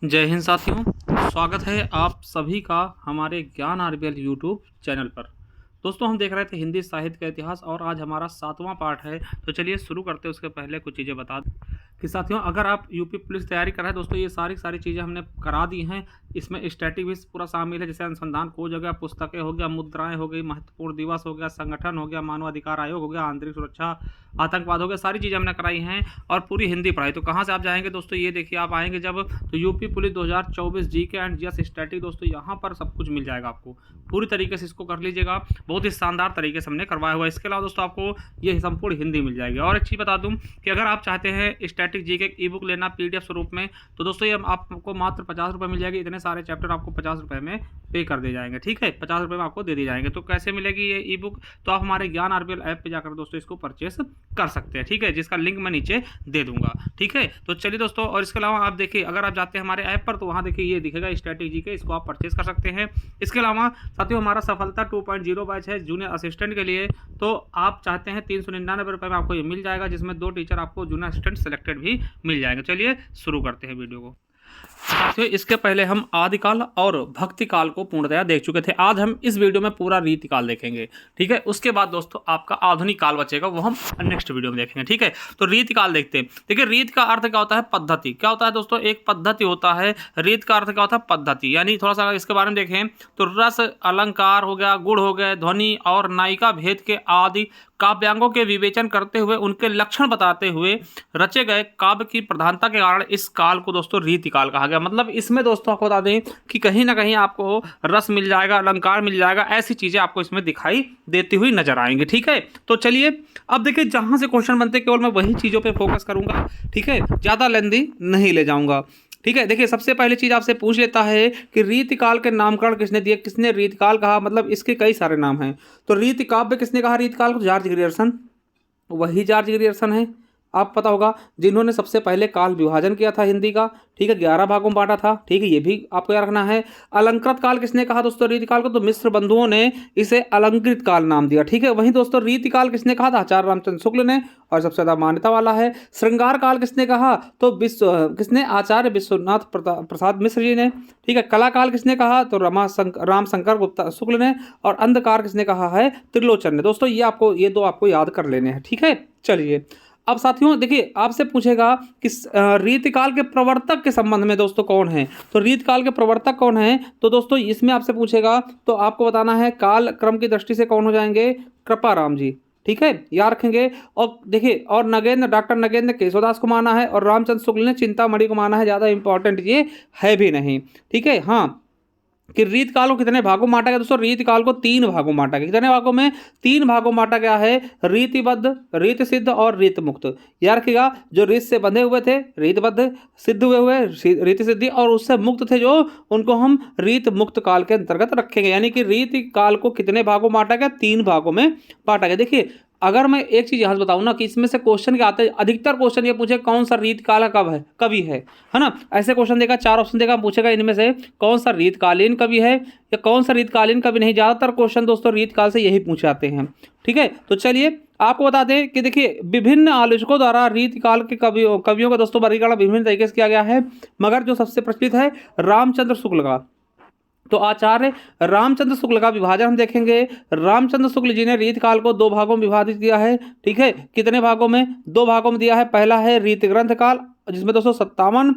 जय हिंद साथियों, स्वागत है आप सभी का हमारे ज्ञान आरबीएल यूट्यूब चैनल पर। दोस्तों, हम देख रहे थे हिंदी साहित्य का इतिहास और आज हमारा 7वां पार्ट है। तो चलिए शुरू करते हैं। उसके पहले कुछ चीज़ें बता दें कि साथियों, अगर आप यूपी पुलिस तैयारी कर रहे हैं दोस्तों, ये सारी चीज़ें हमने करा दी हैं। इसमें स्टैटिक भी पूरा शामिल है, जैसे अनुसंधान खोज हो गया, पुस्तकें हो गया, मुद्राएं हो गई, महत्वपूर्ण दिवस हो गया, संगठन हो गया, मानवाधिकार आयोग हो गया, आंतरिक सुरक्षा, आतंकवाद हो गया, सारी चीज़ें हमने कराई हैं और पूरी हिंदी पढ़ाई। तो कहाँ से आप जाएंगे दोस्तों, ये देखिए आप आएंगे जब तो UP police 2024 GK and GS static दोस्तों, यहाँ पर सब कुछ मिल जाएगा आपको। पूरी तरीके से इसको कर लीजिएगा, बहुत ही शानदार तरीके से हमने करवाया हुआ है। इसके अलावा दोस्तों आपको ये संपूर्ण हिंदी मिल जाएगी। और एक चीज़ बता दूं कि अगर आप चाहते हैं स्टैटिक जीके ई बुक लेना पीडीएफ स्वरूप में, तो दोस्तों ये आपको मात्र 50 रुपये मिल जाएगी। इतने सारे चैप्टर आपको 50 रुपये में पे कर दे जाएंगे, ठीक है, 50 रुपये में आपको दे दी जाएंगे। तो कैसे मिलेगी ये ई बुक, तो आप हमारे ज्ञान आरबीएल ऐप पे जाकर दोस्तों इसको परचेस कर सकते हैं, ठीक है, जिसका लिंक मैं नीचे दे दूंगा, ठीक है। तो चलिए दोस्तों, और इसके अलावा आप देखिए, अगर आप जाते हैं हमारे ऐप पर तो वहाँ देखिए ये दिखेगा स्ट्रैटेजी के, इसको आप परचेस कर सकते हैं। इसके अलावा साथियों, हमारा सफलता 2.0 बैच है जूनियर असिस्टेंट के लिए। तो आप चाहते हैं 399 रुपये में आपको ये मिल जाएगा, जिसमें 2 टीचर आपको जूनियर असिस्टेंट सेलेक्टेड भी मिल जाएंगे। चलिए शुरू करते हैं वीडियो को। साथियों, इसके पहले हम आदिकाल और भक्ति काल को पूर्णतया देख चुके थे। आज हम इस वीडियो में पूरा रीतिकाल देखेंगे, ठीक है। उसके बाद दोस्तों आपका आधुनिक काल बचेगा, वो हम नेक्स्ट वीडियो में देखेंगे, ठीक है। तो रीतिकाल देखते हैं। देखिए, रीत का अर्थ क्या होता है? पद्धति। क्या होता है दोस्तों? एक पद्धति होता है। रीत का अर्थ क्या होता है? पद्धति। यानी थोड़ा सा इसके बारे में देखें तो रस, अलंकार हो गया, गुण हो गए, ध्वनि और नायिका भेद के आदि काव्यांगों के विवेचन करते हुए उनके लक्षण बताते हुए रचे गए काव्य की प्रधानता के कारण इस काल को दोस्तों रीतिकाल कहा गया। मतलब इसमें दोस्तों आपको बता दें कि कहीं ना कहीं आपको रस मिल जाएगा, अलंकार मिल जाएगा, ऐसी चीजें आपको इसमें दिखाई देती हुई नजर आएंगी, ठीक है। तो चलिए अब देखिए, जहां से क्वेश्चन बनते केवल मैं वही चीजों पर फोकस करूंगा, ठीक है, ज्यादा लेंदी नहीं ले जाऊंगा, ठीक है। देखिए, सबसे पहले चीज आपसे पूछ लेता है कि रीतिकाल के नामकरण किसने दिए, किसने रीतिकाल कहा? मतलब इसके कई सारे नाम हैं। तो रीति काव्य किसने कहा रीतिकाल को? George Grierson. वही जॉर्ज ग्रियर्सन है, आप पता होगा, जिन्होंने सबसे पहले काल विभाजन किया था हिंदी का, ठीक है, 11 भागों में बांटा था, ठीक है, ये भी आपको याद रखना है। अलंकृत काल किसने कहा दोस्तों रीतिकाल को? तो मिश्र बंधुओं ने इसे अलंकृत काल नाम दिया, ठीक है। वहीं दोस्तों रीतिकाल किसने कहा था? आचार्य रामचंद्र शुक्ल ने, और सबसे ज्यादा मान्यता वाला है। श्रृंगार काल किसने कहा? तो किसने? आचार्य विश्वनाथ प्रसाद मिश्र जी ने, ठीक है। कला काल किसने कहा? तो राम शंकर गुप्ता शुक्ल ने। और अंधकार किसने कहा है? त्रिलोचन ने। दोस्तों ये दो आपको याद कर लेने हैं, ठीक है। चलिए अब साथियों देखिए, आपसे पूछेगा कि रीतिकाल के प्रवर्तक के संबंध में दोस्तों कौन है? तो रीतिकाल के प्रवर्तक कौन है? तो दोस्तों इसमें आपसे पूछेगा तो आपको बताना है काल क्रम की दृष्टि से कौन हो जाएंगे? कृपाराम जी, ठीक है, याद रखेंगे। और देखिए, और डॉक्टर नगेंद्र केशवदास को माना है और रामचंद्र शुक्ल ने चिंतामणि को माना है। ज़्यादा इंपॉर्टेंट ये है भी नहीं, ठीक है। हाँ, कि रीतकाल को कितने भागों में बांटा गया दोस्तों? रीतकाल को 3 भागों में बांटा गया। कितने भागों में? 3 भागों में बांटा गया है। रीतिबद्ध, रीत सिद्ध और रीत मुक्त। याद रखिएगा, जो रीत से बंधे हुए थे रीतबद्ध, सिद्ध हुए रीति सिद्धि, और उससे मुक्त थे जो, उनको हम रीत मुक्त काल के अंतर्गत रखेंगे। यानी कि रीत काल को कितने भागों में बांटा गया? 3 भागों में बांटा गया। देखिए, अगर मैं एक चीज यहाँ से बताऊँ ना कि इसमें से क्वेश्चन क्या आते हैं, अधिकतर क्वेश्चन ये पूछे कौन सा रीतकाल कब है, कवि है ना। ऐसे क्वेश्चन देगा, 4 ऑप्शन देगा, पूछेगा इनमें से कौन सा रीतकालीन कवि है या कौन सा रीतकालीन कवि नहीं। ज्यादातर क्वेश्चन दोस्तों रीतकाल से यही पूछे जाते हैं, ठीक है। तो चलिए आपको बता दें कि देखिए, विभिन्न आलोचकों द्वारा रीतकाल के कवियों का दोस्तों वर्गीकरण विभिन्न तरीके से किया गया है, मगर जो सबसे प्रचलित है रामचंद्र शुक्ल का। तो आचार्य रामचंद्र शुक्ल का विभाजन हम देखेंगे। रामचंद्र शुक्ल जी ने रीतकाल को 2 भागों में विभाजित किया है, ठीक है। कितने भागों में? 2 भागों में दिया है। पहला है रीत ग्रंथ काल, जिसमें दोस्तों 57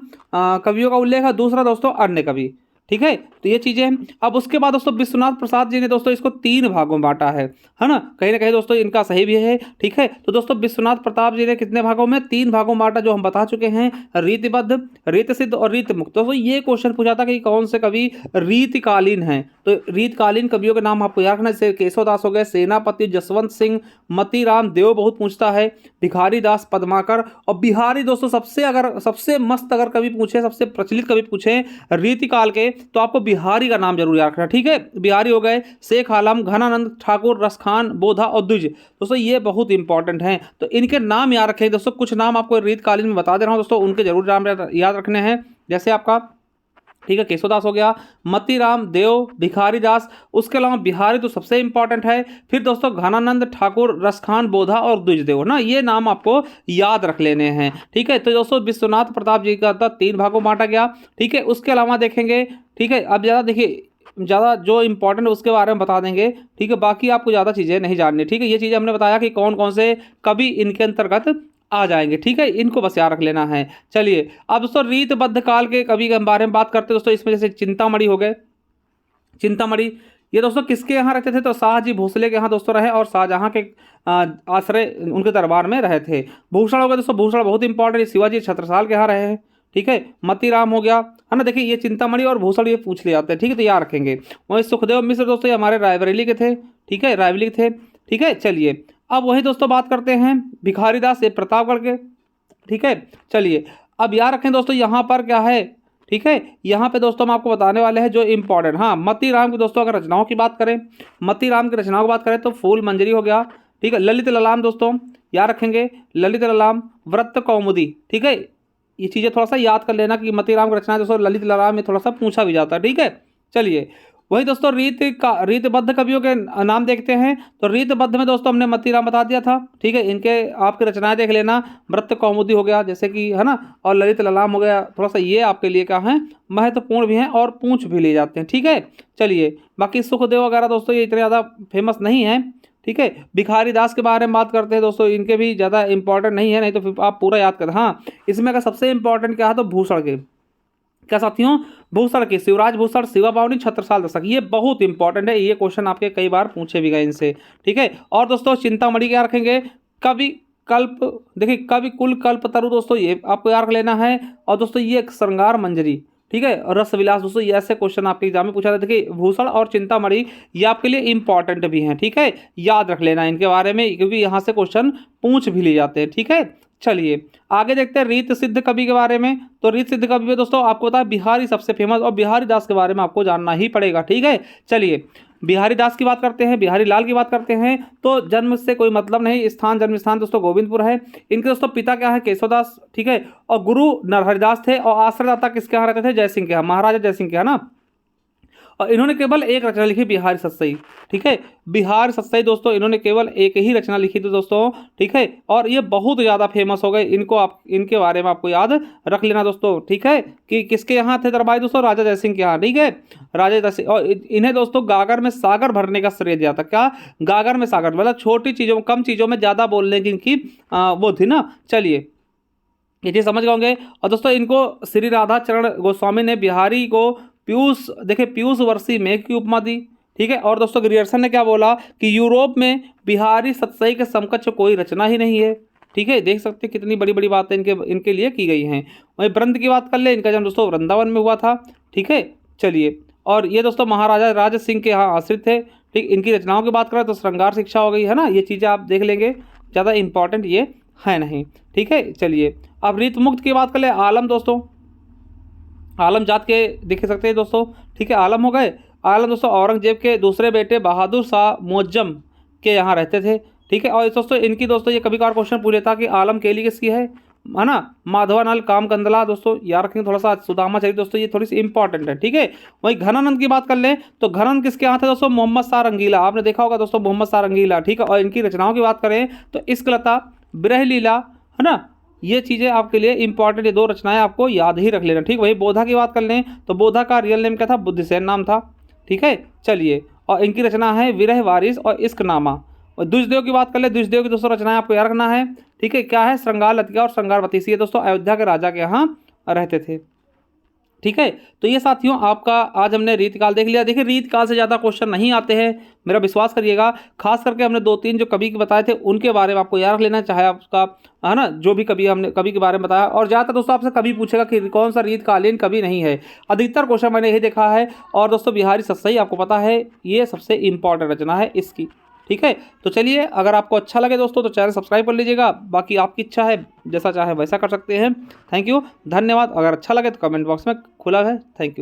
कवियों का उल्लेख है। दूसरा दोस्तों अन्य कवि, ठीक है। तो ये चीजें हैं। अब उसके बाद दोस्तों विश्वनाथ प्रसाद जी ने दोस्तों इसको 3 भागों में बांटा है ना कहीं दोस्तों इनका सही भी है, ठीक है। तो दोस्तों विश्वनाथ प्रताप जी ने कितने भागों में? 3 भागों में बांटा, जो हम बता चुके हैं, रीतिबद्ध, रीत सिद्ध और रीत मुक्त। दोस्तों ये क्वेश्चन पूछा था कि कौन से कवि रीतिकालीन हैं। तो रीतकालीन कवियों के नाम आपको याद रखना, जैसे केशवदास हो गए, सेनापति जसवंत सिंह, मतीराम देव बहुत पूछता है, भिखारी दास पद्माकर। और बिहारी दोस्तों सबसे मस्त अगर कवि पूछे, सबसे प्रचलित कवि पूछे रीतिकाल के, तो आपको बिहारी का नाम जरूर याद रखना, ठीक है। बिहारी हो गए शेख आलम, घनानंद ठाकुर, रसखान, बोधा और द्विज। दोस्तों ये बहुत इंपॉर्टेंट हैं, तो इनके नाम याद रखें दोस्तों। कुछ नाम आपको रीतकालीन में बता दे रहा हूं दोस्तों, उनके जरूर नाम याद रखने हैं। जैसे आपका ठीक है, केशवदास हो गया, मतीराम, देव, भिखारी दास, उसके अलावा बिहारी तो सबसे इंपॉर्टेंट है। फिर दोस्तों घनानंद ठाकुर, रसखान, बोधा और द्विजदेव ना, ये नाम आपको याद रख लेने हैं। ठीक है, तो दोस्तों विश्वनाथ प्रताप जी का था 3 भागों में बांटा गया। ठीक है, उसके अलावा देखेंगे, ठीक है, अब ज़्यादा देखिए, ज़्यादा जो इंपॉर्टेंट उसके बारे में बता देंगे। ठीक है, बाकी आपको ज़्यादा चीज़ें नहीं जाननी। ठीक है, ये चीज़ें हमने बताया कि कौन कौन से कवि इनके अंतर्गत आ जाएंगे। ठीक है, इनको बस याद रख लेना है। चलिए अब दोस्तों रीतबद्ध काल के कवि के बारे में बात करते हैं दोस्तों। इसमें जैसे चिंतामणि हो गए। चिंतामणि ये दोस्तों किसके यहाँ रहते थे? तो शाहजी भोसले के यहाँ दोस्तों रहे और शाहजहाँ के आश्रय उनके दरबार में रहे थे। भूषण हो गया दोस्तों, भूषण बहुत इंपॉर्टेंट, शिवाजी छत्रसाल के यहाँ रहे हैं। ठीक है, मतीराम हो गया, है ना। देखिए ये चिंतामणि और भूषण ये पूछ ले जाते हैं। ठीक है, तो याद रखेंगे। वहीं सुखदेव मिश्र दोस्तों ये हमारे रायबरेली के थे। ठीक है, रायबरेली के थे। ठीक है, चलिए अब वही दोस्तों बात करते हैं भिखारी दास, ये प्रतापगढ़ के। ठीक है, चलिए अब याद रखें दोस्तों यहाँ पर क्या है। ठीक है, यहाँ पे दोस्तों हम आपको बताने वाले हैं जो इम्पोर्टेंट। हाँ, मतीराम की दोस्तों अगर रचनाओं की बात करें, मतीराम की रचनाओं की बात करें तो फूल मंजरी हो गया। ठीक है, ललित ललाम दोस्तों याद रखेंगे, ललित ललाम, व्रत कौमुदी। ठीक है, ये चीज़ें थोड़ा सा याद कर लेना कि मतीराम की रचना दोस्तों ललित ललाम में थोड़ा सा पूछा भी जाता है। ठीक है, चलिए वही दोस्तों रीतबद्ध कवियों के नाम देखते हैं। तो रीतबद्ध में दोस्तों हमने मतीराम बता दिया था। ठीक है, इनके आपकी रचनाएं देख लेना, व्रत कौमुदी हो गया जैसे कि, है ना, और ललित ललाम हो गया। थोड़ा सा ये आपके लिए क्या है, महत्वपूर्ण भी हैं और पूछ भी ले जाते हैं। ठीक है, चलिए बाकी सुखदेव वगैरह दोस्तों ये इतने ज़्यादा फेमस नहीं है। ठीक है, भिखारी दास के बारे में बात करते हैं दोस्तों, इनके भी ज़्यादा इंपॉर्टेंट नहीं है, नहीं तो फिर आप पूरा याद कर। हाँ, इसमें अगर सबसे इंपॉर्टेंट क्या है तो भूषण के, क्या साथियों, भूषण के, शिवराज भूषण, शिवा बावनी, छत्रसाल दशक, ये बहुत इंपॉर्टेंट है। ये क्वेश्चन आपके कई बार पूछे भी गए इनसे। ठीक है, और दोस्तों चिंतामणि क्या रखेंगे, कवि कल्प, देखिए कवि कुल कल्प तरु दोस्तों ये आपको याद रख लेना है। और दोस्तों ये एक श्रृंगार मंजरी। ठीक है, और रस विलास दोस्तों, ये ऐसे क्वेश्चन आपके एग्जाम में पूछा था। देखिए भूषण और चिंतामणि ये आपके लिए इंपॉर्टेंट भी हैं। ठीक है, याद रख लेना इनके बारे में क्योंकि यहाँ से क्वेश्चन पूछ भी ले जाते हैं। ठीक है, चलिए आगे देखते हैं रीत सिद्ध कवि के बारे में। तो रीत सिद्ध कवि में दोस्तों आपको पता है बिहारी सबसे फेमस, और बिहारी दास के बारे में आपको जानना ही पड़ेगा। ठीक है, चलिए बिहारी दास की बात करते हैं, बिहारी लाल की बात करते हैं। तो जन्म से कोई मतलब नहीं, स्थान, जन्म स्थान दोस्तों गोविंदपुर है। इनके दोस्तों पिता क्या है, केशवदास। ठीक है, और गुरु नरहरिदास थे, और आश्रयदाता किसके यहाँ रहते थे, जयसिंह के यहाँ, महाराजा जयसिंह के यहाँ ना। और इन्होंने केवल एक रचना लिखी, बिहारी सत्सई। ठीक है, बिहार सत्सई दोस्तों इन्होंने केवल एक ही रचना लिखी थी दोस्तों। ठीक है, और ये बहुत ज़्यादा फेमस हो गए, इनको आप इनके बारे में आपको याद रख लेना दोस्तों। ठीक है, कि किसके यहाँ थे दरबारी दोस्तों, राजा जयसिंह के यहाँ। ठीक है, राजा जयसिंह, और इन्हें दोस्तों गागर में सागर भरने का श्रेय दिया था। क्या, गागर में सागर, मतलब छोटी चीज़ों, कम चीज़ों में ज़्यादा बोलने की इनकी वो थी ना। चलिए ये चीज़ समझ गए होंगे। और दोस्तों इनको श्री राधा चरण गोस्वामी ने बिहारी को पीयूष, देखिए पीयूष वर्षी मेघ की उपमा दी। ठीक है, और दोस्तों ग्रियर्सन ने क्या बोला कि यूरोप में बिहारी सत्सई के समकक्ष कोई रचना ही नहीं है। ठीक है, देख सकते हैं कितनी बड़ी बड़ी बातें इनके लिए की गई हैं। वहीं वृंद की बात कर ले, इनका जन्म दोस्तों वृंदावन में हुआ था। ठीक है, चलिए, और ये दोस्तों महाराजा राज सिंह के यहाँ आश्रित थे। ठीक, इनकी रचनाओं की बात करें तो श्रृंगार शिक्षा हो गई, है ना, ये चीज़ें आप देख लेंगे, ज़्यादा इंपॉर्टेंट ये है नहीं। ठीक है, चलिए अब रीत मुक्त की बात कर ले, आलम दोस्तों, आलम जात के देख सकते हैं दोस्तों। ठीक है, आलम हो गए। आलम दोस्तों औरंगजेब के दूसरे बेटे बहादुर शाह मुअज्जम के यहाँ रहते थे। ठीक है, और दोस्तों इनकी दोस्तों ये कभी कभार क्वेश्चन पूछ लेता कि आलम केली किसकी है ना, माधवानल काम कंदला दोस्तों याद रखेंगे थोड़ा सा। सुदामा चरित दोस्तों ये थोड़ी सी इंपॉर्टेंट है। ठीक है, वहीं घनानंद की बात कर लें तो घनानंद किसके यहाँ थे दोस्तों, मोहम्मद शाह रंगीला, आपने देखा होगा दोस्तों मोहम्मद शाह रंगीला। ठीक है, और इनकी रचनाओं की बात करें तो इश्कलता, विरह लीला, है ना, ये चीज़ें आपके लिए इंपॉर्टेंट, ये 2 रचनाएं आपको याद ही रख लेना। ठीक, वही बोधा की बात कर लें तो बोधा का रियल नेम क्या था, बुद्धिसेन नाम था। ठीक है, चलिए, और इनकी रचना है विरह वारिस और इश्कनामा। और द्विजदेव की बात कर ले, द्विजदेव की दोस्तों रचनाएं आपको याद रखना है। ठीक है, क्या है, श्रृंगार लतिका और श्रृंगारवती, ये दोस्तों अयोध्या के राजा के यहाँ रहते थे। ठीक है, तो ये साथियों आपका आज हमने रीतकाल देख लिया। देखिए रीतकाल से ज़्यादा क्वेश्चन नहीं आते हैं, मेरा विश्वास करिएगा। खास करके हमने 2-3 जो कवि के बताए थे उनके बारे में आपको याद रख लेना, चाहे आपका, है ना, जो भी कवि हमने कवि के बारे में बताया। और ज़्यादातर दोस्तों आपसे कवि पूछेगा कि कौन सा रीतकालीन कवि नहीं है, अधिकतर क्वेश्चन मैंने यही देखा है। और दोस्तों बिहारी सत्सई आपको पता है ये सबसे इंपॉर्टेंट रचना है इसकी। ठीक है, तो चलिए अगर आपको अच्छा लगे दोस्तों तो चैनल सब्सक्राइब कर लीजिएगा, बाकी आपकी इच्छा है, जैसा चाहे वैसा कर सकते हैं। थैंक यू, धन्यवाद। अगर अच्छा लगे तो कमेंट बॉक्स में खुला है। Thank you.